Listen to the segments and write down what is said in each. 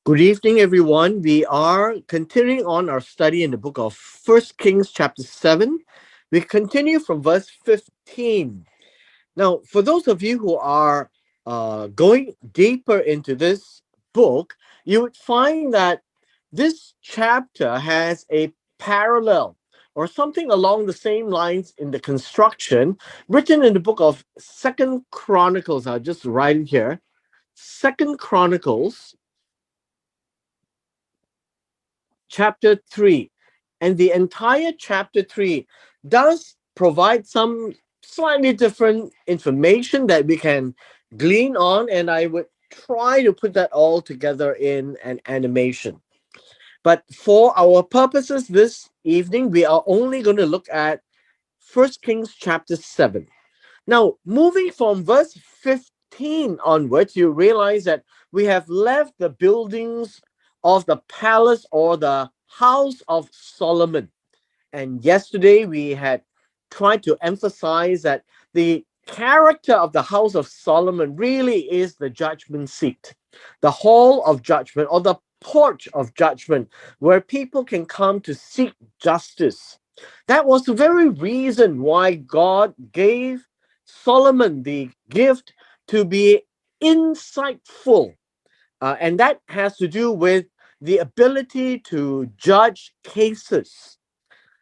Good evening, everyone. We are continuing on our study in the book of First Kings, chapter 7. We continue from verse 15. Now, for those of you who are going deeper into this book, you would find that this chapter has a parallel or something along the same lines in the construction written in the book of Second Chronicles. I'll just write it here. Second Chronicles chapter 3. And the entire chapter 3 does provide some slightly different information that we can glean on, and I would try to put that all together in an animation. But for our purposes this evening, we are only going to look at First Kings chapter 7. Now, moving from verse 15 onwards, you realize that we have left the buildings of the palace or the house of Solomon. And yesterday we had tried to emphasize that the character of the house of Solomon really is the judgment seat, the hall of judgment or the porch of judgment, where people can come to seek justice. That was the very reason why God gave Solomon the gift to be insightful. And that has to do with the ability to judge cases.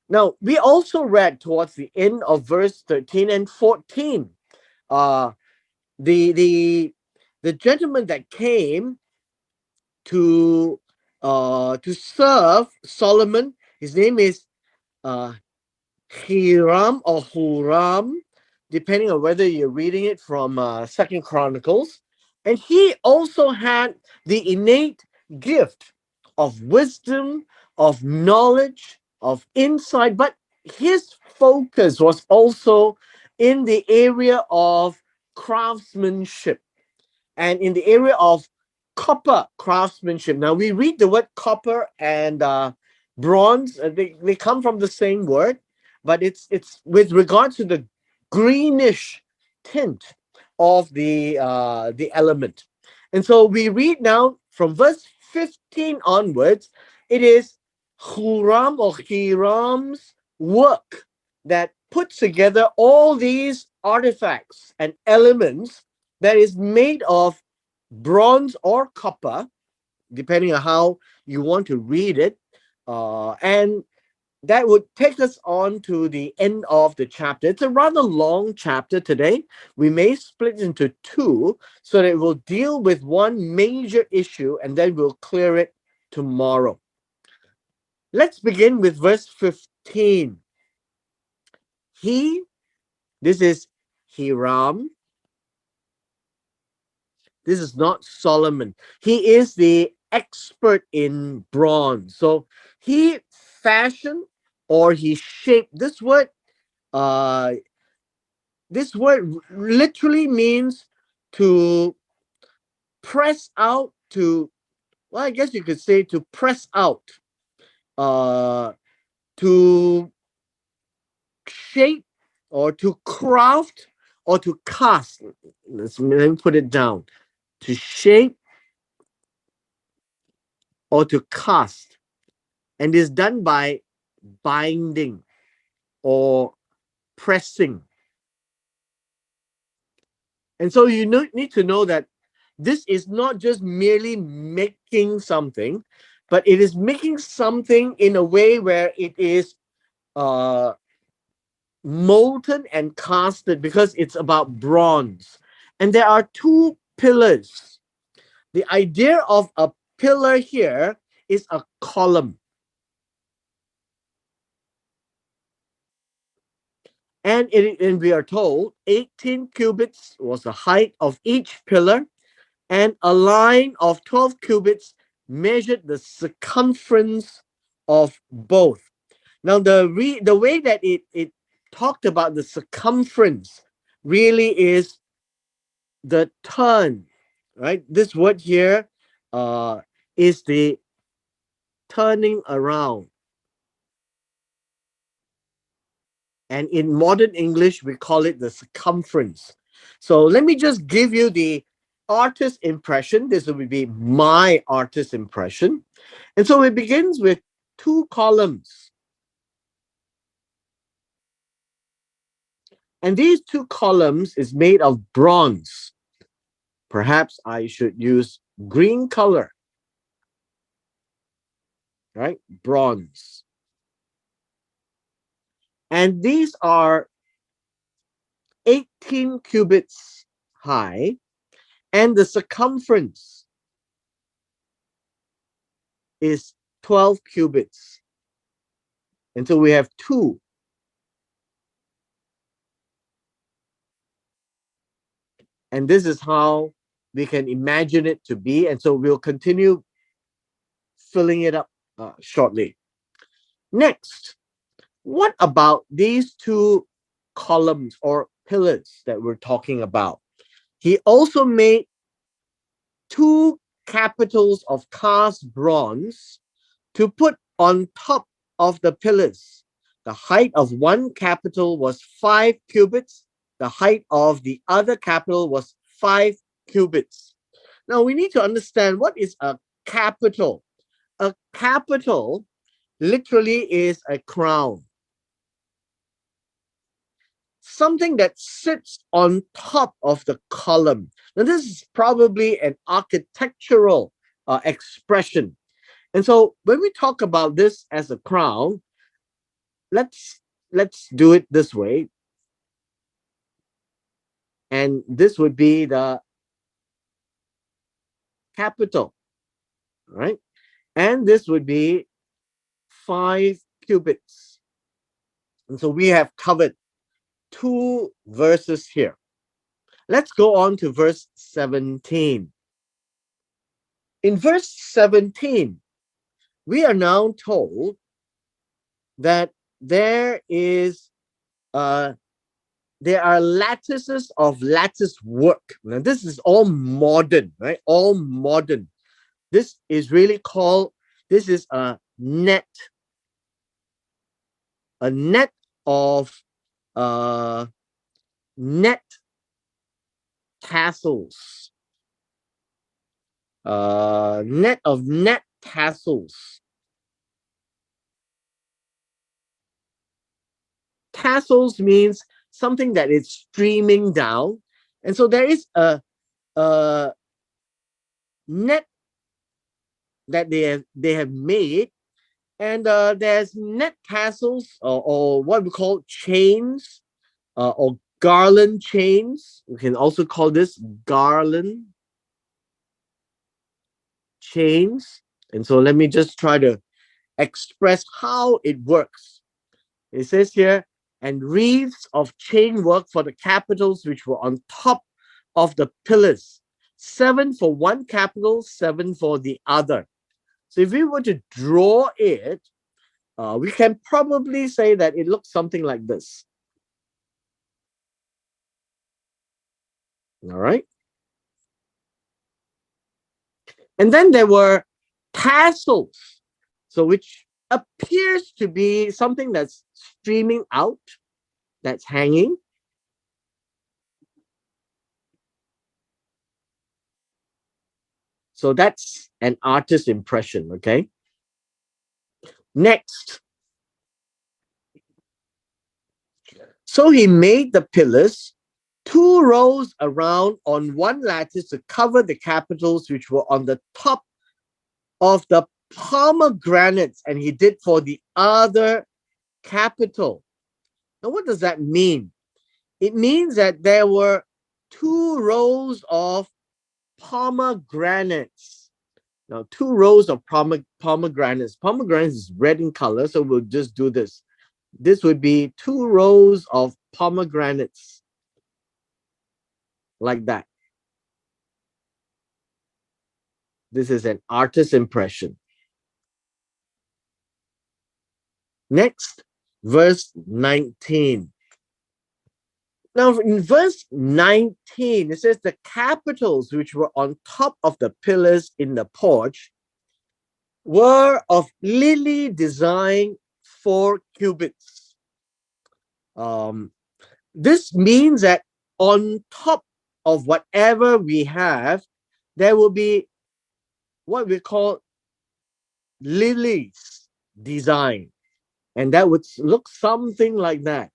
Now, we also read towards the end of verse 13 and 14. Uh, the, the, the gentleman that came to serve Solomon, his name is uh, Hiram or Huram, depending on whether you're reading it from Second Chronicles. And he also had the innate gift of wisdom, of knowledge, of insight, but his focus was also in the area of craftsmanship and in the area of copper craftsmanship. Now, we read the word copper and bronze, they come from the same word, but it's with regard to the greenish tint of the element. And so we read now from verse 15 onwards, it is Huram or Hiram's work that puts together all these artifacts and elements that is made of bronze or copper, depending on how you want to read it. And that would take us on to the end of the chapter. It's a rather long chapter today. We may split into two so that it will deal with one major issue and then we'll clear it tomorrow. Let's begin with verse 15. He, this is Hiram. This is not Solomon. He is the expert in bronze. So he fashioned or he shaped. Uh, this word literally means to press out, to, well, I guess you could say to press out, uh, to shape or to craft or to cast. Let me put it down. To shape or to cast. And is done by binding or pressing. And so you need to know that this is not just merely making something, but it is making something in a way where it is uh, molten and casted because it's about bronze. And there are two pillars. The idea of a pillar here is a column. And we are told 18 cubits was the height of each pillar, and a line of 12 cubits measured the circumference of both. Now, the way that it talked about the circumference really is the turn, right? This word here is the turning around. And in modern English, we call it the circumference. So let me just give you the artist impression. This will be my artist impression. And so it begins with two columns. And these two columns is made of bronze. Perhaps I should use green color, right? Bronze. And these are 18 cubits high, and the circumference is 12 cubits. And so we have two. And this is how we can imagine it to be. And so we'll continue filling it up shortly. Next, what about these two columns or pillars that we're talking about? He also made two capitals of cast bronze to put on top of the pillars. The height of one capital was 5 cubits. The height of the other capital was 5 cubits. Now we need to understand what is a capital. A capital literally is a crown. Something that sits on top of the column. Now, this is probably an architectural expression. And so when we talk about this as a crown, let's do it this way. And this would be the capital, right? And this would be 5 cubits. And so we have covered two verses here. Let's go on to verse 17. In verse 17, we are now told that there are lattices of lattice work. Now, this is all modern, right? All modern. This is really called, this is a net of net tassels. Net of net tassels. Tassels means something that is streaming down. And so there is a net that they have made, and there's net tassels or what we call chains or garland chains. We can also call this garland chains. And so let me just try to express how it works. It says here, and wreaths of chain work for the capitals which were on top of the pillars, 7 for one capital, 7 for the other. So if we were to draw it, we can probably say that it looks something like this. All right. And then there were tassels, so which appears to be something that's streaming out, that's hanging. So that's an artist's impression, okay? Next. So he made the pillars, 2 rows around on one lattice to cover the capitals which were on the top of the pomegranates, and he did for the other capital. Now, what does that mean? It means that there were 2 rows of pomegranates. Now, 2 rows of pomegranates. Pomegranates is red in color, so we'll just do this. This would be 2 rows of pomegranates, like that. This is an artist's impression. Next, verse 19. Now, in verse 19, it says the capitals which were on top of the pillars in the porch were of lily design 4 cubits. This means that on top of whatever we have, there will be what we call lilies design. And that would look something like that.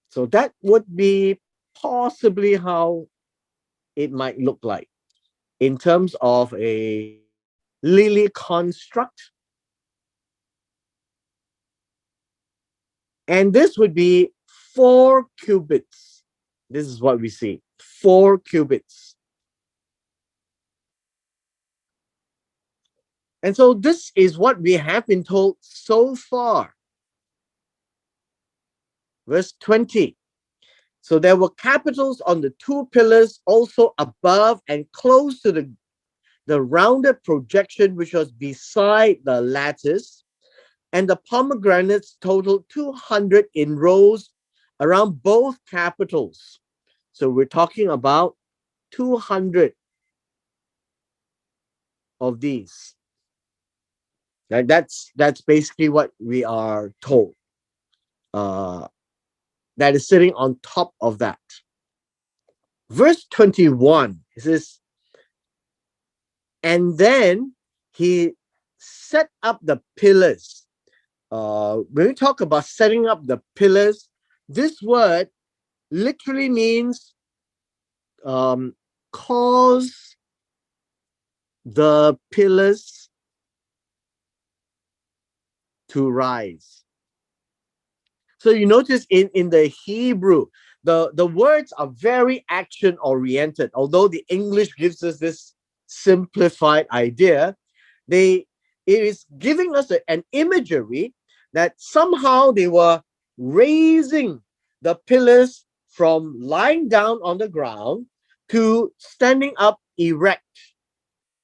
So that would be possibly how it might look like in terms of a lily construct. And this would be 4 cubits. This is what we see, 4 cubits. And so this is what we have been told so far. Verse 20. So there were capitals on the 2 pillars, also above and close to the rounded projection which was beside the lattice. And the pomegranates totaled 200 in rows around both capitals. So we're talking about 200 of these. That's basically what we are told. That is sitting on top of that. Verse 21, it says, and then he set up the pillars. When we talk about setting up the pillars, this word literally means cause the pillars to rise. So you notice in the Hebrew, the words are very action oriented. Although the English gives us this simplified idea, it is giving us an imagery that somehow they were raising the pillars from lying down on the ground to standing up erect.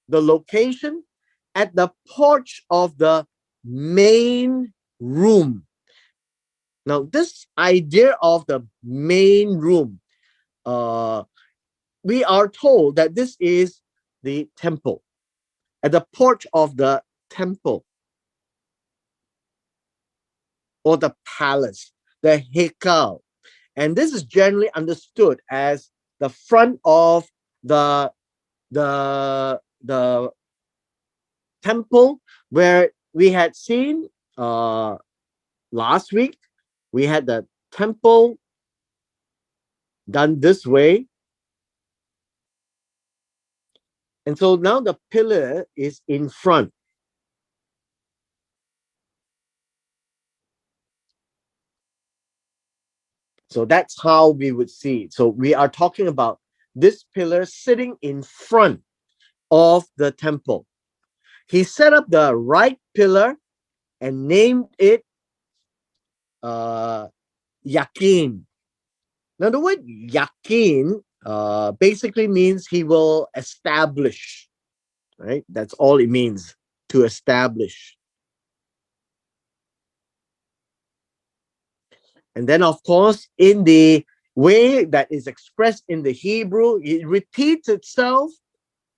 The location at the porch of the main room. Now, this idea of the main room, uh, we are told that this is the temple, at the porch of the temple or the palace, the hekal. And this is generally understood as the front of the the temple, where we had seen last week. We had the temple done this way. And so now the pillar is in front. So that's how we would see it. So we are talking about this pillar sitting in front of the temple. He set up the right pillar and named it Yakin. Now, the word Yakin basically means he will establish, right? That's all it means, to establish. And then, of course, in the way that is expressed in the Hebrew, it repeats itself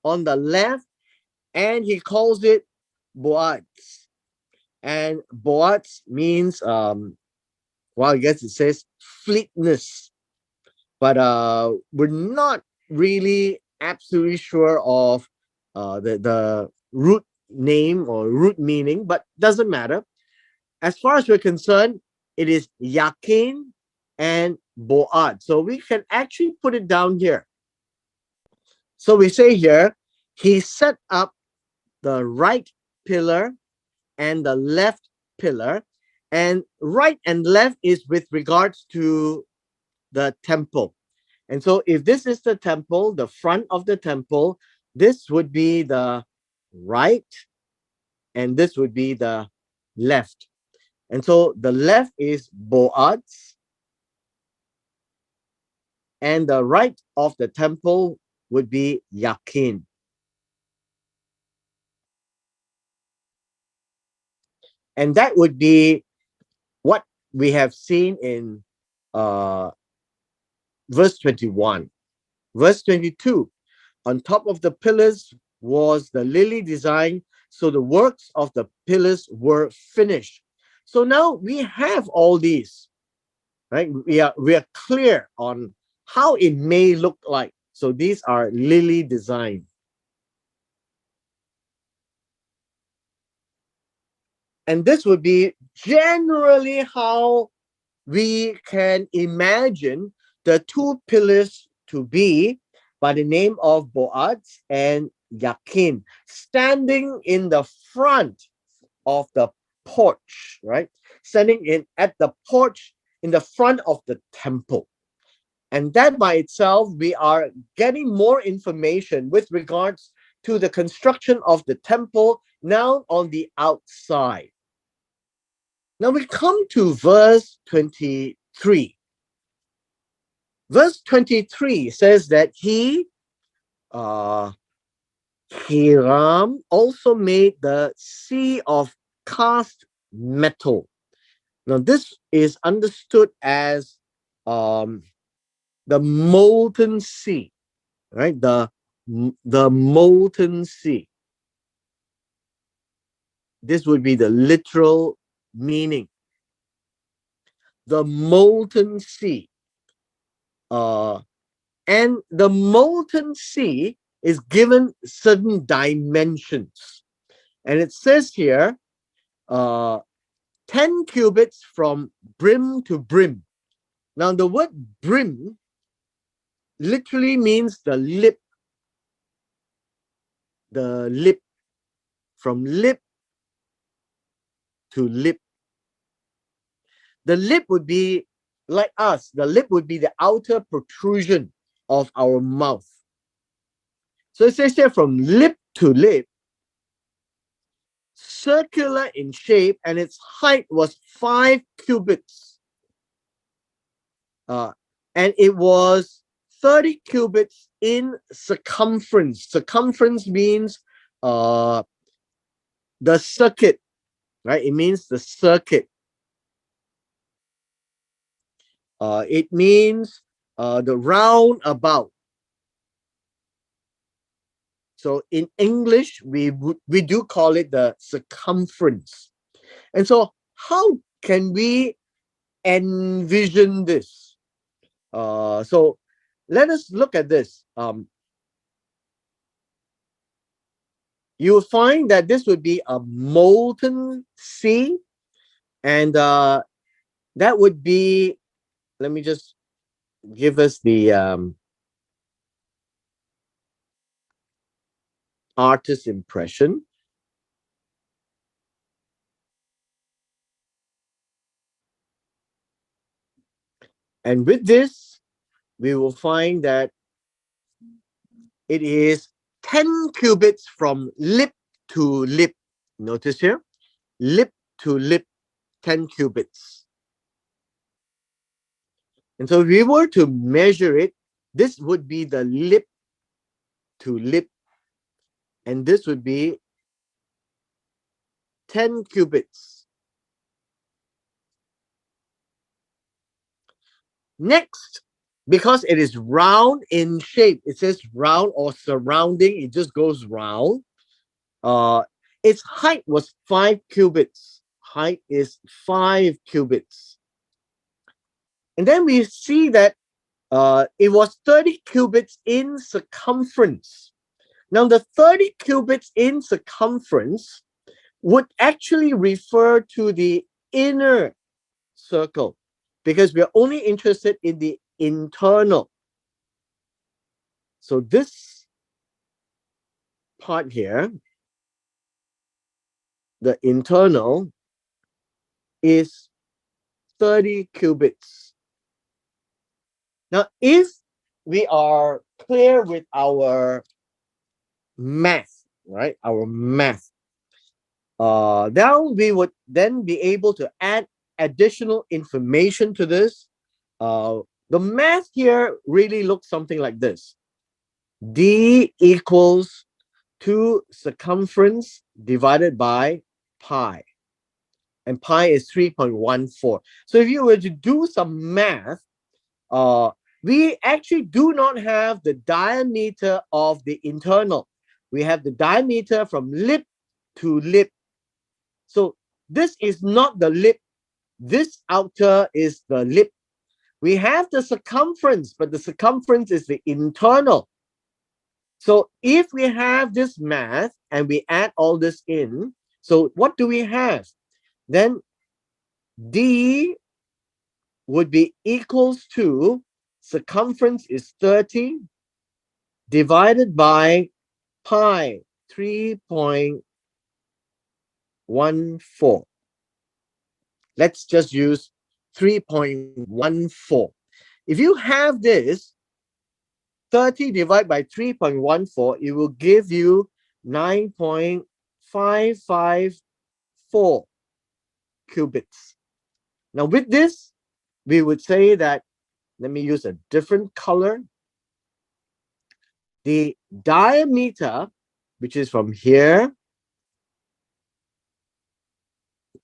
on the left, and he calls it Boaz. And Boaz means, well, I guess it says fleetness, but we're not really absolutely sure of the root name or root meaning, but doesn't matter. As far as we're concerned, it is Yakin and Boad. So we can actually put it down here. So we say here, he set up the right pillar and the left pillar. And right and left is with regards to the temple. And so if this is the temple, the front of the temple, this would be the right and this would be the left. And so the left is Boaz and the right of the temple would be Yakin. And that would be what we have seen in verse 21. Verse 22, on top of the pillars was the lily design, so the works of the pillars were finished. So now we have all these, right? We are clear on how it may look like. So these are lily design. And this would be generally how we can imagine the two pillars to be, by the name of Boaz and Yakin, standing in the front of the porch, right? Standing in at the porch in the front of the temple. And that by itself, we are getting more information with regards to the construction of the temple now on the outside. Now we come to verse 23. Verse 23 says that uh, Hiram also made the sea of cast metal. Now this is understood as um, the molten sea, right? The molten sea. This would be the literal meaning. The molten sea. Uh, and the molten sea is given certain dimensions. And it says here, uh, 10 cubits from brim to brim. Now, the word brim literally means the lip, from lip to lip. The lip would be like us, the lip would be the outer protrusion of our mouth. So it says here from lip to lip, circular in shape, and its height was 5 cubits. And it was 30 cubits in circumference. Circumference means the circuit, right? It means the circuit. It means the roundabout. So in English, we do call it the circumference. And so how can we envision this? So let us look at this. You will find that this would be a molten sea, and that would be, let me just give us the artist impression. And with this, we will find that it is 10 cubits from lip to lip. Notice here, lip to lip, 10 cubits. And so if we were to measure it, this would be the lip to lip, and this would be 10 cubits. Next, because it is round in shape, it says round or surrounding, it just goes round. Its height was 5 cubits. Height is 5 cubits. And then we see that it was 30 cubits in circumference. Now, the 30 cubits in circumference would actually refer to the inner circle, because we are only interested in the internal. So this part here, the internal, is 30 cubits. Now, if we are clear with our math, right? Our math, then we would then be able to add additional information to this. The math here really looks something like this. D equals 2 circumference divided by pi. And pi is 3.14. So if you were to do some math, we actually do not have the diameter of the internal. We have the diameter from lip to lip. So this is not the lip. This outer is the lip. We have the circumference, but the circumference is the internal. So if we have this math and we add all this in, so what do we have? Then D would be equals to circumference is 30 divided by pi 3.14. Let's just use 3.14. If you have this 30 divided by 3.14, it will give you 9.554 qubits. Now with this, we would say that, let me use a different color. The diameter, which is from here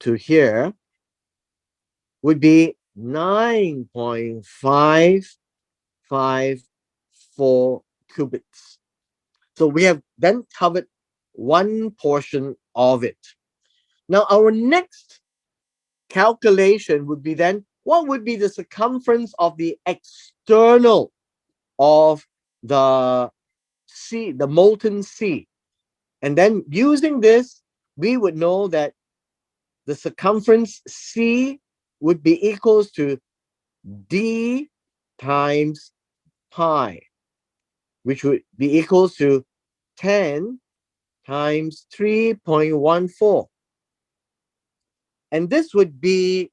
to here, would be 9.554 qubits. So we have then covered one portion of it. Now our next calculation would be then, what would be the circumference of the external of the C, the molten C? And then using this, we would know that the circumference C would be equals to D times pi, which would be equals to 10 times 3.14. And this would be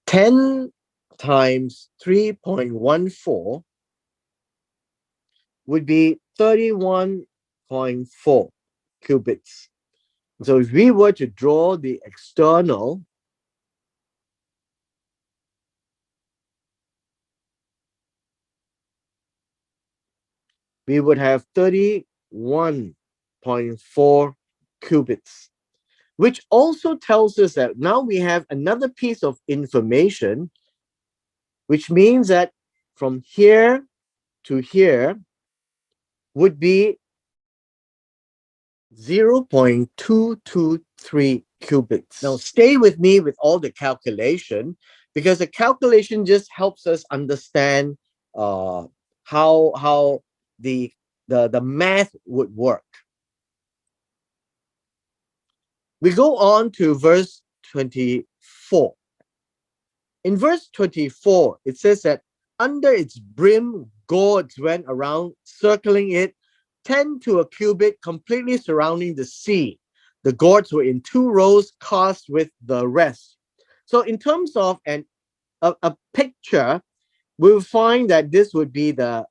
10 times 3.14 would be 31.4 qubits. So if we were to draw the external, we would have 31.4 qubits, which also tells us that now we have another piece of information, which means that from here to here would be 0.223 qubits. Now stay with me with all the calculation, because the calculation just helps us understand how the math would work. We go on to verse 24. In verse 24, it says that under its brim, gourds went around, circling it, 10 to a cubit, completely surrounding the sea. The gourds were in 2 rows, cast with the rest. So in terms of a picture, we'll find that this would be the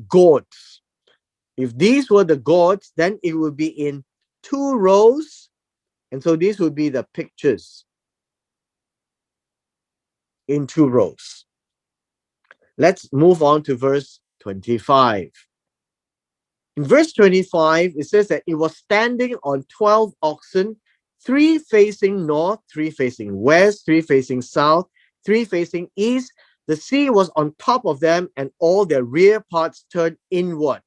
gourds. If these were the gourds, then it would be in 2 rows. And so these would be the pictures in 2 rows. Let's move on to verse 25. In verse 25, it says that it was standing on 12 oxen, 3 facing north, 3 facing west, 3 facing south, 3 facing east. The sea was on top of them, and all their rear parts turned inward.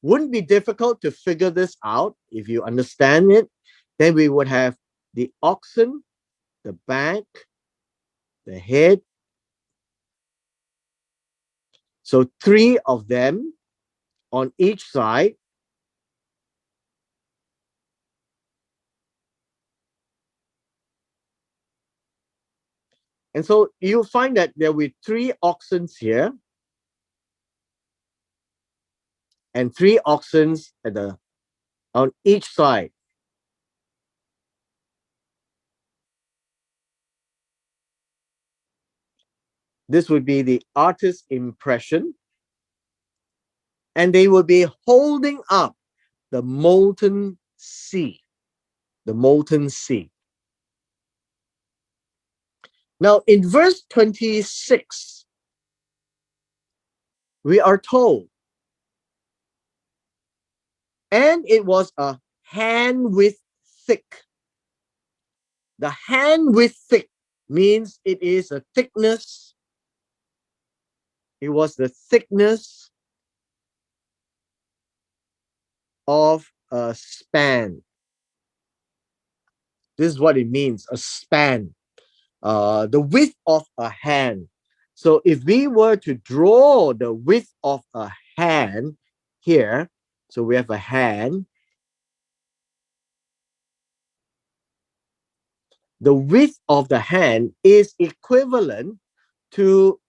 Wouldn't be difficult to figure this out if you understand it. Then we would have the oxen, the back, the head. So 3 of them on each side. And so you'll find that there will be 3 oxen here and 3 oxen on each side. This would be the artist's impression. And they will be holding up the molten sea. The molten sea. Now, in verse 26, we are told, and it was a hand width thick. The hand width thick means it is a thickness. It was the thickness of a span. This is what it means, a span. The width of a hand. So if we were to draw the width of a hand here, so we have a hand. The width of the hand is equivalent to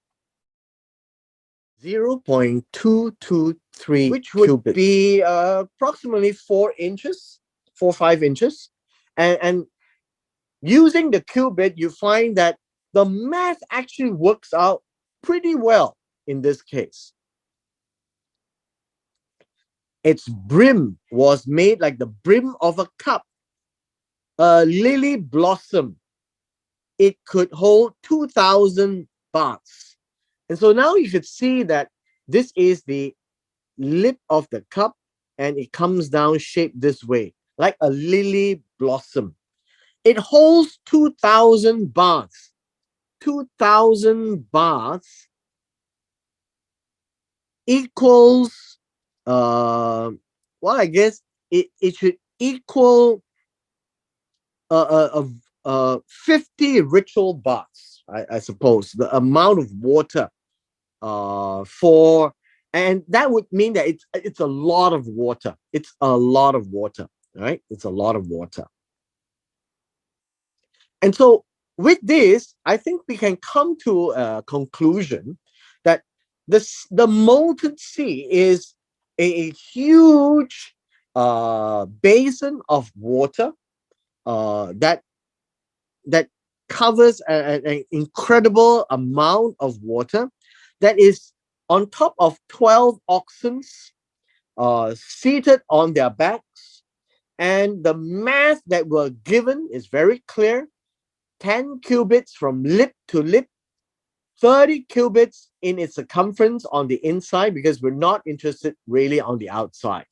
0.223, which would cubits. Be approximately 4 inches, 5 inches. And using the cubit, you find that the math actually works out pretty well in this case. Its brim was made like the brim of a cup, a lily blossom. It could hold 2,000 baths. And so now you could see that this is the lip of the cup, and it comes down shaped this way, like a lily blossom. It holds 2,000 baths. 2,000 baths equals, well, I guess it should equal 50 ritual baths, I suppose, the amount of water and that would mean that it's a lot of water. It's a lot of water, right? It's a lot of water. And so with this, I think we can come to a conclusion that the molten sea is a huge basin of water that covers an incredible amount of water that is on top of 12 oxen seated on their backs. And the math that were given is very clear. 10 cubits from lip to lip, 30 cubits in its circumference on the inside, because we're not interested really on the outside.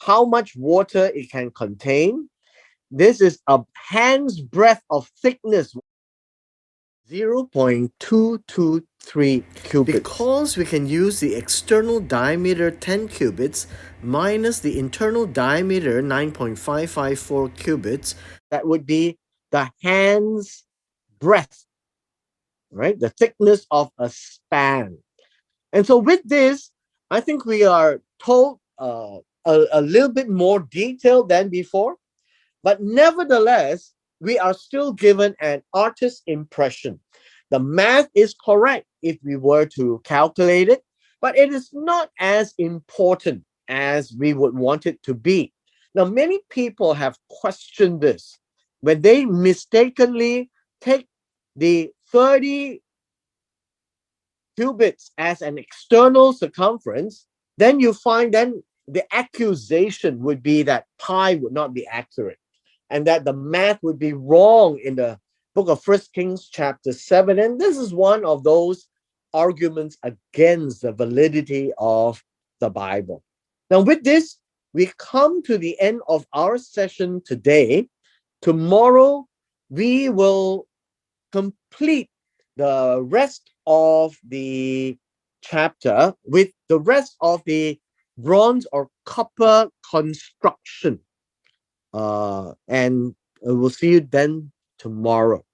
How much water it can contain. This is a hand's breadth of thickness, 0.223 cubits. Because we can use the external diameter 10 cubits minus the internal diameter 9.554 cubits, that would be the hand's breadth, right? The thickness of a span. And so with this, I think we are told a little bit more detail than before, but nevertheless, we are still given an artist's impression. The math is correct if we were to calculate it, but it is not as important as we would want it to be. Now, many people have questioned this. When they mistakenly take the 30 cubits as an external circumference, then you find then the accusation would be that pi would not be accurate, and that the math would be wrong in the book of 1 Kings chapter 7. And this is one of those arguments against the validity of the Bible. Now, with this, we come to the end of our session today. Tomorrow, we will complete the rest of the chapter with the rest of the bronze or copper construction. And we'll see you then tomorrow.